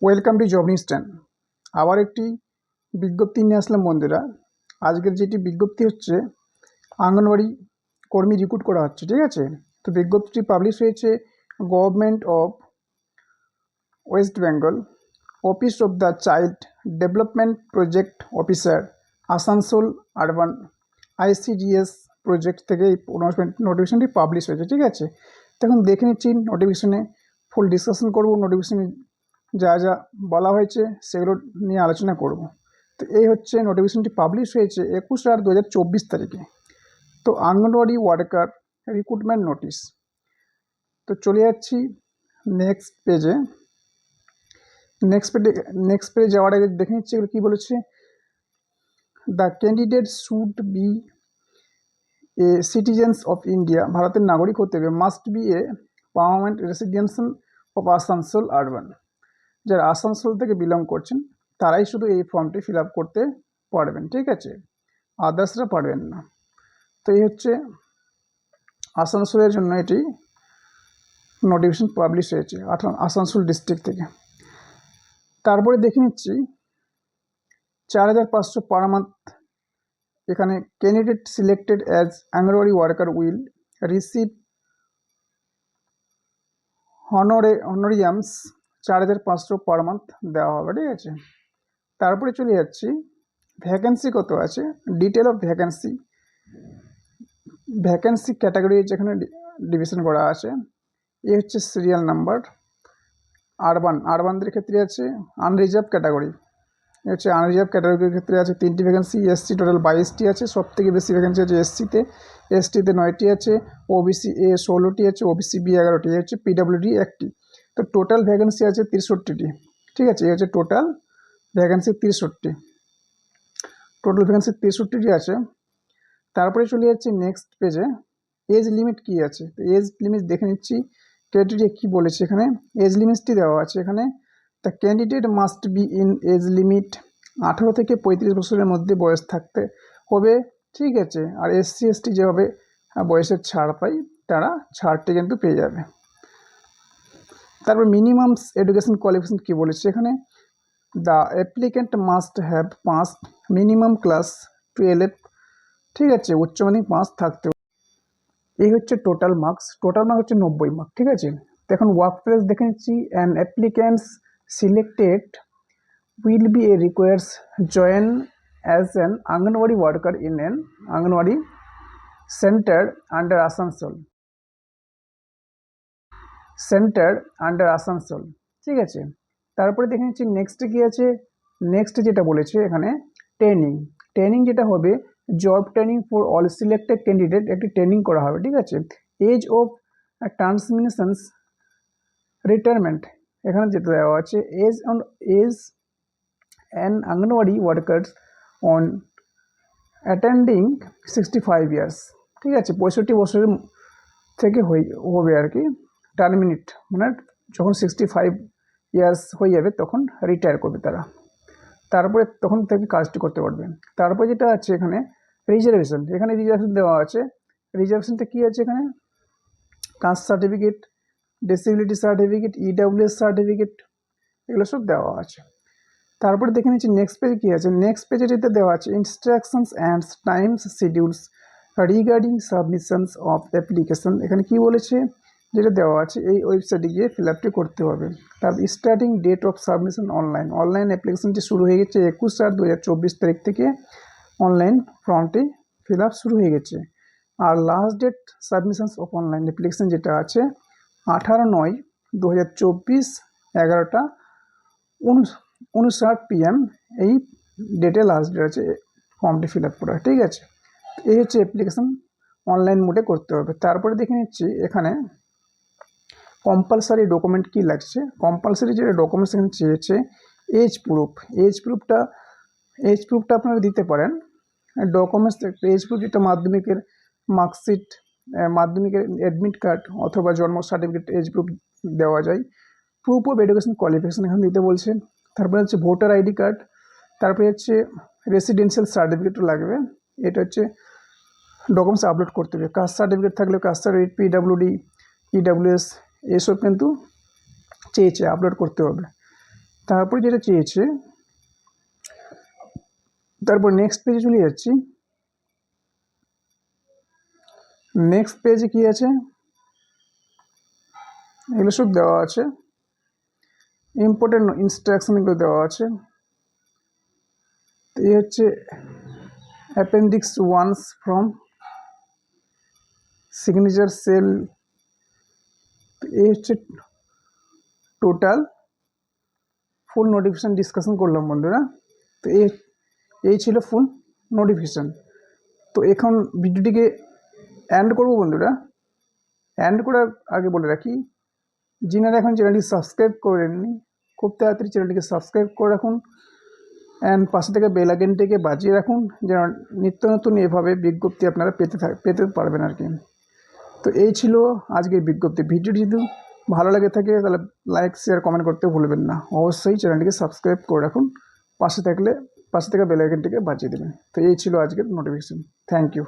Welcome to job news 10। আবার একটি বিজ্ঞপ্তি নিয়ে আসলাম বন্ধুরা। আজকের যেটি বিজ্ঞপ্তি হচ্ছে, আঙ্গনওয়াড়ি কর্মী রিক্রুট করা হচ্ছে, ঠিক আছে। তো বিজ্ঞপ্তিটি পাবলিশ হয়েছে government of West Bengal, office of the child development project officer, Asansol urban, ICDS project থেকে এই নোটিফিকেশনটি পাবলিশ হয়েছে, ঠিক আছে। তখন দেখে নিচ্ছি নোটিফিকেশনে, ফুল ডিসকাশন করব, নোটিফিকেশনে যা যা বলা হয়েছে সেগুলো নিয়ে আলোচনা করব। তো এই হচ্ছে নোটিফিকেশনটি পাবলিশ হয়েছে 21/8/2024 তারিখে। তো আঙ্গনওয়াড়ি ওয়ার্কার রিক্রুটমেন্ট নোটিশ। তো চলে যাচ্ছি নেক্সট পেজে। নেক্সট পেজে যাওয়ার আগে দেখে নিচ্ছি এগুলো কী বলেছে। The candidate should B A citizens of India, ভারতের নাগরিক হতে হবে। Must B a permanent residential of Asansol urban, যারা আসানসোল থেকে বিলং করছেন তারাই শুধু এই ফর্মটি ফিল আপ করতে পারবেন, ঠিক আছে, আদার্সরা পারবেন না। তো এই হচ্ছে আসানসোলের জন্য এটি নোটিফিকেশন পাবলিশ হয়েছে আসানসোল ডিস্ট্রিক্ট থেকে। তারপরে দেখে নিচ্ছি 4500 পার মান্থ। এখানে candidate selected as anganwadi worker will receive honorariums 4500 per month দেওয়া হবে, ঠিক আছে। তারপরে চলে যাচ্ছি ভ্যাকেন্সি কত আছে, detail of vacancy. Vacancy category যেখানে ডিভিশন করা আছে, এ হচ্ছে সিরিয়াল নাম্বার। আরবানদের ক্ষেত্রে আছে আনরিজার্ভ ক্যাটাগরি, এ হচ্ছে আনরিজার্ভ ক্যাটাগরির ক্ষেত্রে আছে 3টি ভ্যাকেন্সি। SC টোটাল 22টি আছে, সব থেকে বেশি ভ্যাকেন্সি আছে SCতে, STতে 9টি আছে, OBC A 16টি আছে, OBC B 11টি, হচ্ছে PWD 1টি। তো টোটাল ভ্যাকেন্সি আছে 63টি, ঠিক আছে। এই হচ্ছে টোটাল ভ্যাকেন্সি 63টি, টোটাল ভ্যাকেন্সি 63টি আছে। তারপরে চলে যাচ্ছি নেক্সট পেজে। এজ লিমিট কি আছে, তো এজ লিমিট দেখে নিচ্ছি ক্রাইটেরিয়া কি বলেছে। এখানে এজ লিমিটটি দেওয়া আছে। এখানে the candidate must be in age limit 18 থেকে 35 বছরের মধ্যে বয়স থাকতে হবে, ঠিক আছে। আর SC ST যেভাবে বয়সের ছাড় পাই, তারা ছাড়টি কিন্তু পেয়ে যাবে। তারপর মিনিমাম এডুকেশন কোয়ালিফিকেশন কি বলেছে এখানে, the applicant must have passed minimum class 12, ঠিক আছে, উচ্চ মাধ্যমিক পাস থাকতে। এই হচ্ছে টোটাল মার্কস হচ্ছে 90 মার্ক, ঠিক আছে। তো এখন ওয়ার্ক প্লেস দেখে নিচ্ছি। An applicants selected will B A requires join as an anganwadi worker in an anganwadi centre under Asansol, ঠিক আছে। তারপরে দেখে নিচ্ছি নেক্সট কি আছে। নেক্সট যেটা বলেছে এখানে ট্রেনিং যেটা হবে, job training for all selected candidate, একটি ট্রেনিং করা হবে, ঠিক আছে। এজ অফ ট্রান্সমিশনস রিটায়ারমেন্ট, এখানে যেটা দেওয়া আছে as an anganwadi workers on attending 65 years, ঠিক আছে, 65 বছরের থেকে হবে আর কি। টার্মিনেট মানে যখন 65 ইয়ার্স হয়ে যাবে তখন রিটায়ার করবে তারা, তারপরে তখন থেকে কাজটি করতে পারবে। তারপরে যেটা আছে এখানে রিজার্ভেশন, এখানে রিজার্ভেশন দেওয়া আছে। রিজার্ভেশনটা কী আছে এখানে, caste certificate, disability certificate, EWS certificate, এগুলো সব দেওয়া আছে। তারপরে দেখে নিচ্ছি নেক্সট পেজে কী আছে। নেক্সট পেজে যেটা দেওয়া আছে instructions and Times schedules regarding submissions of application, এখানে কি বলেছে যেটা দেওয়া আছে এই ওয়েবসাইটে গিয়ে ফিল আপটি করতে হবে। তারপর starting date of submission online অ্যাপ্লিকেশনটি শুরু হয়ে গেছে 21/8/2024 তারিখ থেকে অনলাইন ফর্মটি ফিল আপ শুরু হয়ে গেছে। আর last date submissions of online application যেটা আছে 18/9/2024 11:59 PM, এই ডেটে লাস্ট ডেট আছে ফর্মটি ফিল আপ করা, ঠিক আছে। এই হচ্ছে অ্যাপ্লিকেশন অনলাইন মোডে করতে হবে। তারপরে দেখে নিচ্ছি এখানে কম্পালসারি ডকুমেন্ট কি লাগছে। কম্পালসারি যেটা ডকুমেন্টস এখানে চেয়েছে এজ প্রুফটা আপনারা দিতে পারেন। ডকুমেন্টস এজ প্রুফ যেটা মাধ্যমিকের মার্কশিট, মাধ্যমিকের অ্যাডমিট কার্ড অথবা জন্ম সার্টিফিকেট এজ প্রুফ দেওয়া যায়। প্রুফ অফ এডুকেশন কোয়ালিফিকেশন এখানে দিতে বলছে। তারপরে হচ্ছে ভোটার ID কার্ড, তারপরে হচ্ছে রেসিডেন্সিয়াল সার্টিফিকেটও লাগবে। এটা হচ্ছে ডকুমেন্টস আপলোড করতে হবে। কাস্ট সার্টিফিকেট থাকলে কাস্ট সার্টিফিকেট, PWD, EWS এসব কিন্তু চেয়েছে আপলোড করতে হবে। তারপরে যেটা চেয়েছে, তারপর নেক্সট পেজে চলে যাচ্ছি। নেক্সট পেজে কি আছে, এগুলো সব দেওয়া আছে, ইম্পর্টেন্ট ইনস্ট্রাকশন এগুলো দেওয়া আছে। তো এই হচ্ছে appendix once from signature cell. এই হচ্ছে টোটাল ফুল নোটিফিকেশান ডিসকাশন করলাম বন্ধুরা। তো এই ছিল ফুল নোটিফিকেশান। তো এখন ভিডিওটিকে এন্ড করব বন্ধুরা। এন্ড করার আগে বলে রাখি, যিনারা এখন চ্যানেলটি সাবস্ক্রাইব করেননি খুব তাড়াতাড়ি চ্যানেলটিকে সাবস্ক্রাইব করে রাখুন অ্যান্ড পাশে থেকে বেল আইকনটিকে বাজিয়ে রাখুন, যেন নিত্য নতুন এভাবে বিজ্ঞপ্তি আপনারা পেতে পারবেন আর কি। তো এই ছিল আজকের বিজ্ঞপ্তি। ভিডিওটি যদি ভালো লাগে থাকে তাহলে লাইক শেয়ার কমেন্ট করতে ভুলবেন না। অবশ্যই চ্যানেলটিকে সাবস্ক্রাইব করে রাখুন, পাশে থেকে বেল আইকনটিকে বাজিয়ে দেবেন। তো এই ছিল আজকের নোটিফিকেশন। Thank you.